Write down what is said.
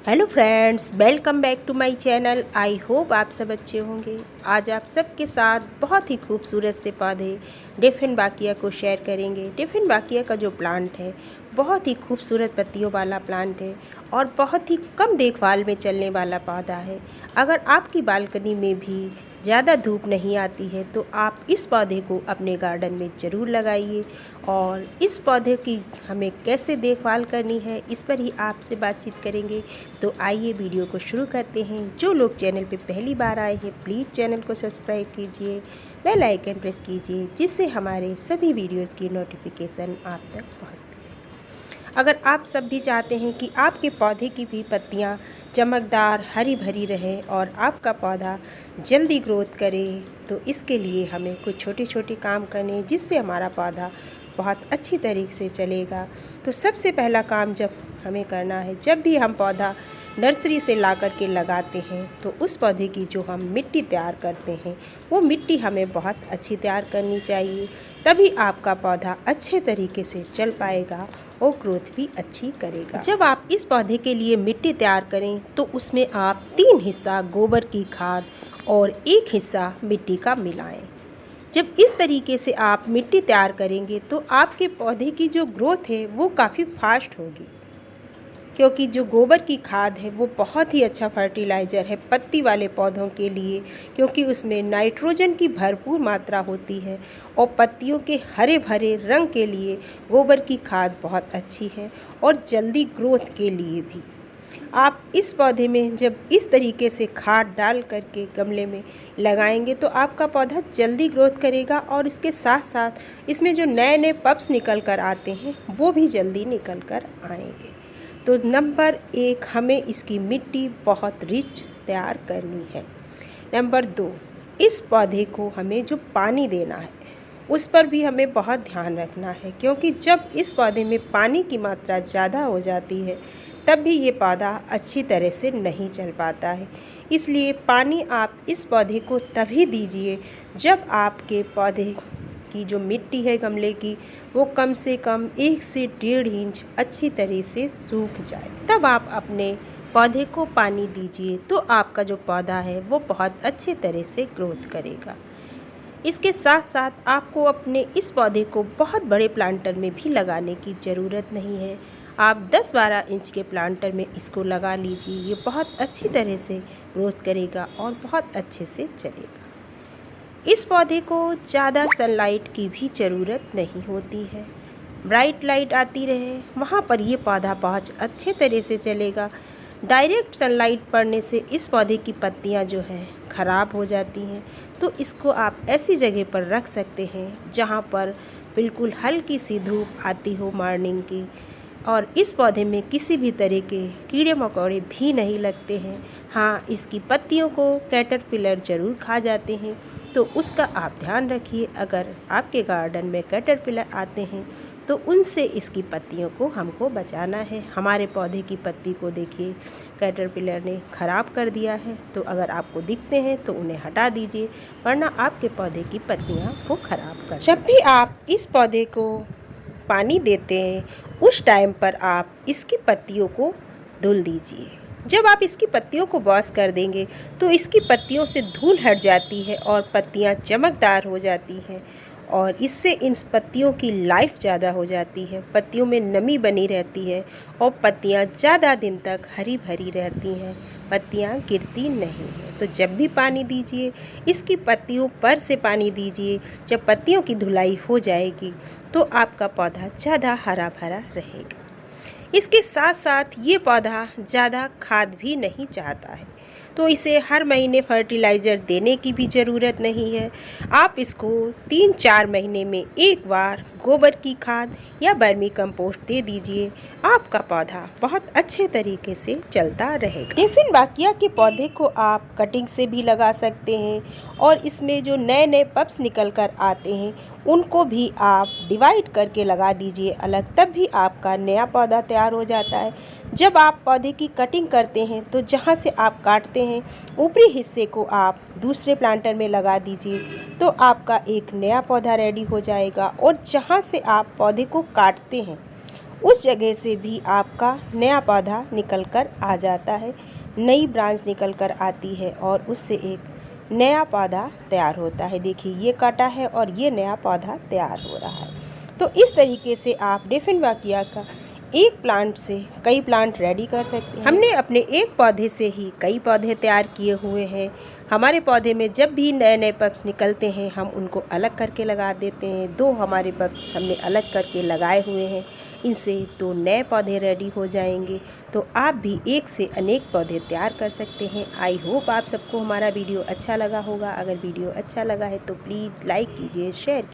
Hello friends, welcome back to my channel. I hope आप सब अच्छे होंगे। आज आप सबके साथ बहुत ही खूबसूरत से पौधे डिफेनबाकिया को शेयर करेंगे। डिफेनबाकिया का जो प्लांट है बहुत ही खूबसूरत पत्तियों वाला प्लांट है और बहुत ही कम देखभाल में चलने वाला पौधा है। अगर आपकी बालकनी में भी ज़्यादा धूप नहीं आती है तो आप इस पौधे को अपने गार्डन में ज़रूर लगाइए। और इस पौधे की हमें कैसे देखभाल करनी है इस पर ही आपसे बातचीत करेंगे। तो आइए वीडियो को शुरू करते हैं। जो लोग चैनल पे पहली बार आए हैं प्लीज़ चैनल को सब्सक्राइब कीजिए, बेल आइकन प्रेस कीजिए, जिससे हमारे सभी वीडियोस की नोटिफिकेशन आप तक पहुंचती है। अगर आप सब भी चाहते हैं कि आपके पौधे की भी पत्तियां चमकदार हरी भरी रहें और आपका पौधा जल्दी ग्रोथ करे, तो इसके लिए हमें कुछ छोटे छोटे काम करने जिससे हमारा पौधा बहुत अच्छी तरीके से चलेगा। तो सबसे पहला काम जब हमें करना है, जब भी हम पौधा नर्सरी से ला कर के लगाते हैं तो उस पौधे की जो हम मिट्टी तैयार करते हैं वो मिट्टी हमें बहुत अच्छी तैयार करनी चाहिए। तभी आपका पौधा अच्छे तरीके से चल पाएगा और ग्रोथ भी अच्छी करेगा। जब आप इस पौधे के लिए मिट्टी तैयार करें तो उसमें आप 3 हिस्सा गोबर की खाद और 1 हिस्सा मिट्टी का मिलाएं। जब इस तरीके से आप मिट्टी तैयार करेंगे तो आपके पौधे की जो ग्रोथ है वो काफ़ी फास्ट होगी, क्योंकि जो गोबर की खाद है वो बहुत ही अच्छा फर्टिलाइज़र है पत्ती वाले पौधों के लिए, क्योंकि उसमें नाइट्रोजन की भरपूर मात्रा होती है और पत्तियों के हरे भरे रंग के लिए गोबर की खाद बहुत अच्छी है और जल्दी ग्रोथ के लिए भी। आप इस पौधे में जब इस तरीके से खाद डाल करके गमले में लगाएंगे तो आपका पौधा जल्दी ग्रोथ करेगा और इसके साथ साथ इसमें जो नए नए पप्स निकल कर आते हैं वो भी जल्दी निकल कर आएंगे। तो नंबर 1, हमें इसकी मिट्टी बहुत रिच तैयार करनी है। नंबर 2, इस पौधे को हमें जो पानी देना है उस पर भी हमें बहुत ध्यान रखना है, क्योंकि जब इस पौधे में पानी की मात्रा ज़्यादा हो जाती है तब भी ये पौधा अच्छी तरह से नहीं चल पाता है। इसलिए पानी आप इस पौधे को तभी दीजिए जब आपके पौधे की जो मिट्टी है गमले की वो कम से कम 1 से 1.5 इंच अच्छी तरह से सूख जाए। तब आप अपने पौधे को पानी दीजिए तो आपका जो पौधा है वो बहुत अच्छे तरह से ग्रोथ करेगा। इसके साथ साथ आपको अपने इस पौधे को बहुत बड़े प्लांटर में भी लगाने की ज़रूरत नहीं है। आप 10-12 इंच के प्लांटर में इसको लगा लीजिए। ये बहुत अच्छी तरह से ग्रोथ करेगा और बहुत अच्छे से चलेगा। इस पौधे को ज़्यादा सनलाइट की भी ज़रूरत नहीं होती है। ब्राइट लाइट आती रहे वहाँ पर ये पौधा बहुत अच्छे तरह से चलेगा। डायरेक्ट सनलाइट पड़ने से इस पौधे की पत्तियाँ जो हैं ख़राब हो जाती हैं। तो इसको आप ऐसी जगह पर रख सकते हैं जहाँ पर बिल्कुल हल्की सी धूप आती हो मॉर्निंग की, और इस पौधे में किसी भी तरह के कीड़े मकोड़े भी नहीं लगते हैं। हाँ, इसकी पत्तियों को कैटरपिलर ज़रूर खा जाते हैं, तो उसका आप ध्यान रखिए। अगर आपके गार्डन में कैटरपिलर आते हैं तो उनसे इसकी पत्तियों को हमको बचाना है। हमारे पौधे की पत्ती को देखिए कैटरपिलर ने ख़राब कर दिया है, तो अगर आपको दिखते हैं तो उन्हें हटा दीजिए, वरना आपके पौधे की पत्तियाँ वो ख़राब कर। जब भी आप इस पौधे को पानी देते हैं उस टाइम पर आप इसकी पत्तियों को धुल दीजिए। जब आप इसकी पत्तियों को वॉश कर देंगे तो इसकी पत्तियों से धूल हट जाती है और पत्तियां चमकदार हो जाती हैं, और इससे इन पत्तियों की लाइफ ज़्यादा हो जाती है। पत्तियों में नमी बनी रहती है और पत्तियां ज़्यादा दिन तक हरी भरी रहती हैं, पत्तियां गिरती नहीं हैं। तो जब भी पानी दीजिए इसकी पत्तियों पर से पानी दीजिए। जब पत्तियों की धुलाई हो जाएगी तो आपका पौधा ज़्यादा हरा भरा रहेगा। इसके साथ साथ ये पौधा ज़्यादा खाद भी नहीं चाहता है, तो इसे हर महीने फर्टिलाइज़र देने की भी ज़रूरत नहीं है। आप इसको 3-4 महीने में एक बार गोबर की खाद या वर्मी कंपोस्ट दे दीजिए। आपका पौधा बहुत अच्छे तरीके से चलता रहेगा। डिफेनबाकिया के पौधे को आप कटिंग से भी लगा सकते हैं, और इसमें जो नए नए पप्स निकल कर आते हैं उनको भी आप डिवाइड करके लगा दीजिए अलग, तब भी आपका नया पौधा तैयार हो जाता है। जब आप पौधे की कटिंग करते हैं तो जहाँ से आप काटते हैं ऊपरी हिस्से को आप दूसरे प्लांटर में लगा दीजिए, तो आपका एक नया पौधा रेडी हो जाएगा। और जहाँ से आप पौधे को काटते हैं उस जगह से भी आपका नया पौधा निकल कर आ जाता है, नई ब्रांच निकल कर आती है और उससे एक नया पौधा तैयार होता है। देखिए ये काटा है और ये नया पौधा तैयार हो रहा है। तो इस तरीके से आप डिफेनबाकिया का एक प्लांट से कई प्लांट रेडी कर सकते हैं। हमने अपने एक पौधे से ही कई पौधे तैयार किए हुए हैं। हमारे पौधे में जब भी नए नए पप्स निकलते हैं हम उनको अलग करके लगा देते हैं। 2 हमारे पप्स हमने अलग करके लगाए हुए हैं, इनसे 2 नए पौधे रेडी हो जाएंगे। तो आप भी एक से अनेक पौधे तैयार कर सकते हैं। आई होप आप सबको हमारा वीडियो अच्छा लगा होगा। अगर वीडियो अच्छा लगा है तो प्लीज़ लाइक कीजिए, शेयर